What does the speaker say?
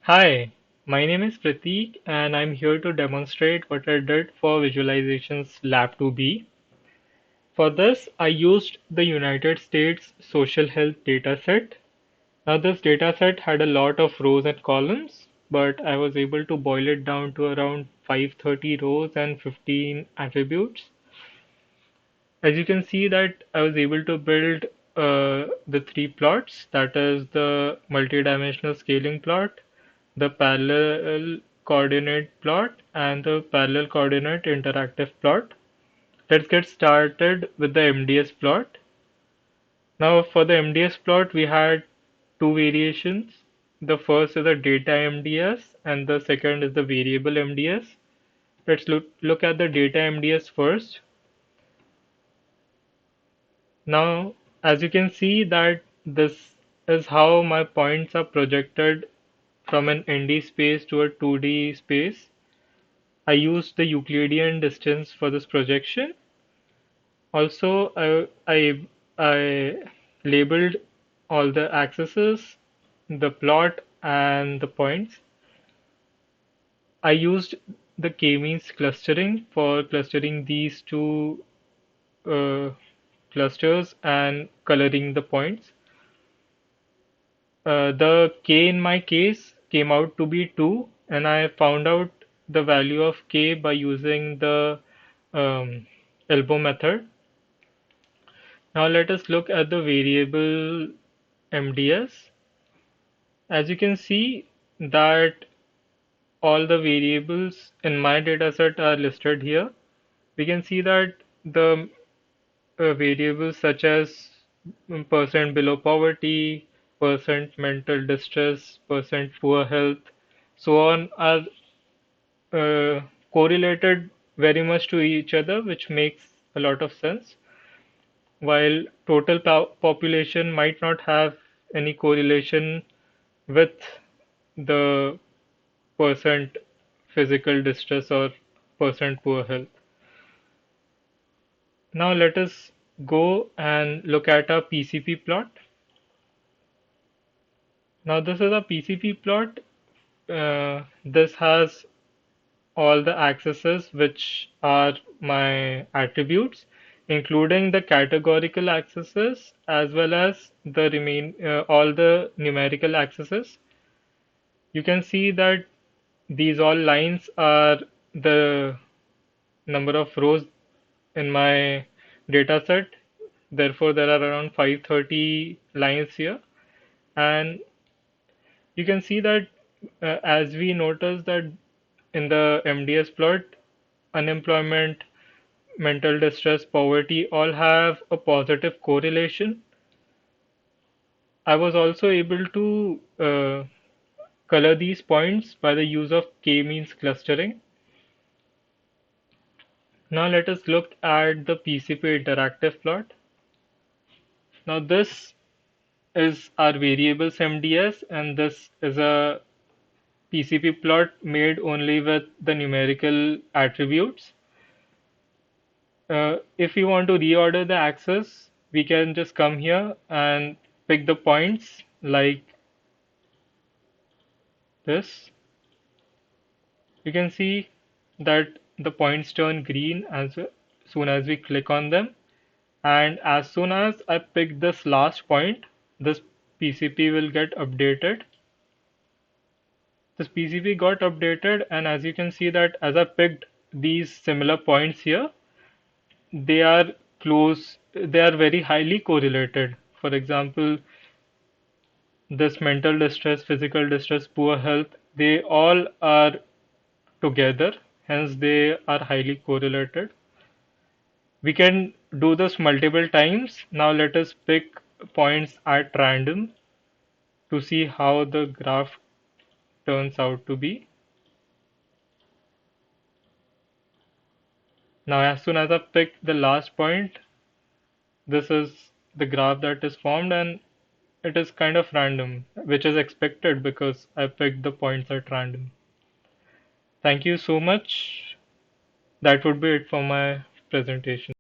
Hi, my name is Prateek and I'm here to demonstrate what I did for Visualizations Lab 2B. For this, I used the United States Social Health dataset. Now, this dataset had a lot of rows and columns, but I was able to boil it down to around 530 rows and 15 attributes. As you can see that I was able to build the three plots, that is the multi-dimensional scaling plot, the parallel coordinate plot, and the parallel coordinate interactive plot. Let's get started with the MDS plot. Now for the MDS plot, we had two variations. The first is the data MDS and the second is the variable MDS. Let's look at the data MDS first. Now, as you can see that this is how my points are projected from an ND space to a 2D space. I used the Euclidean distance for this projection. Also, I labeled all the axes, the plot, and the points. I used the k-means clustering for clustering these two uh, clusters and coloring the points. The k in my case came out to be 2, and I found out the value of k by using the elbow method. Now let us look at the variable MDS. As you can see that all the variables in my dataset are listed here. We can see that the variables such as percent below poverty, percent mental distress, percent poor health, so on are correlated very much to each other, which makes a lot of sense. While total population might not have any correlation with the percent physical distress or percent poor health. Now let us go and look at a PCP plot. Now this is a PCP plot. This has all the accesses which are my attributes, including the categorical accesses as well as the all the numerical accesses. You can see that these all lines are the number of rows in my data set. Therefore, there are around 530 lines here. And you can see that as we notice that in the MDS plot, unemployment, mental distress, poverty all have a positive correlation. I was also able to color these points by the use of k-means clustering. Now let us look at the PCP interactive plot. Now this is our variables MDS, and this is a PCP plot made only with the numerical attributes. If we want to reorder the axis, we can just come here and pick the points like this. You can see that the points turn green as soon as we click on them. And as soon as I pick this last point, this PCP will get updated. This PCP got updated, and as you can see that as I picked these similar points here, they are they are very highly correlated. For example, this mental distress, physical distress, poor health, they all are together, hence they are highly correlated. We can do this multiple times. Now let us pick points at random to see how the graph turns out to be. Now as soon as I pick the last point, this is the graph that is formed, and it is kind of random, which is expected because I picked the points at random. Thank you so much. That would be it for my presentation.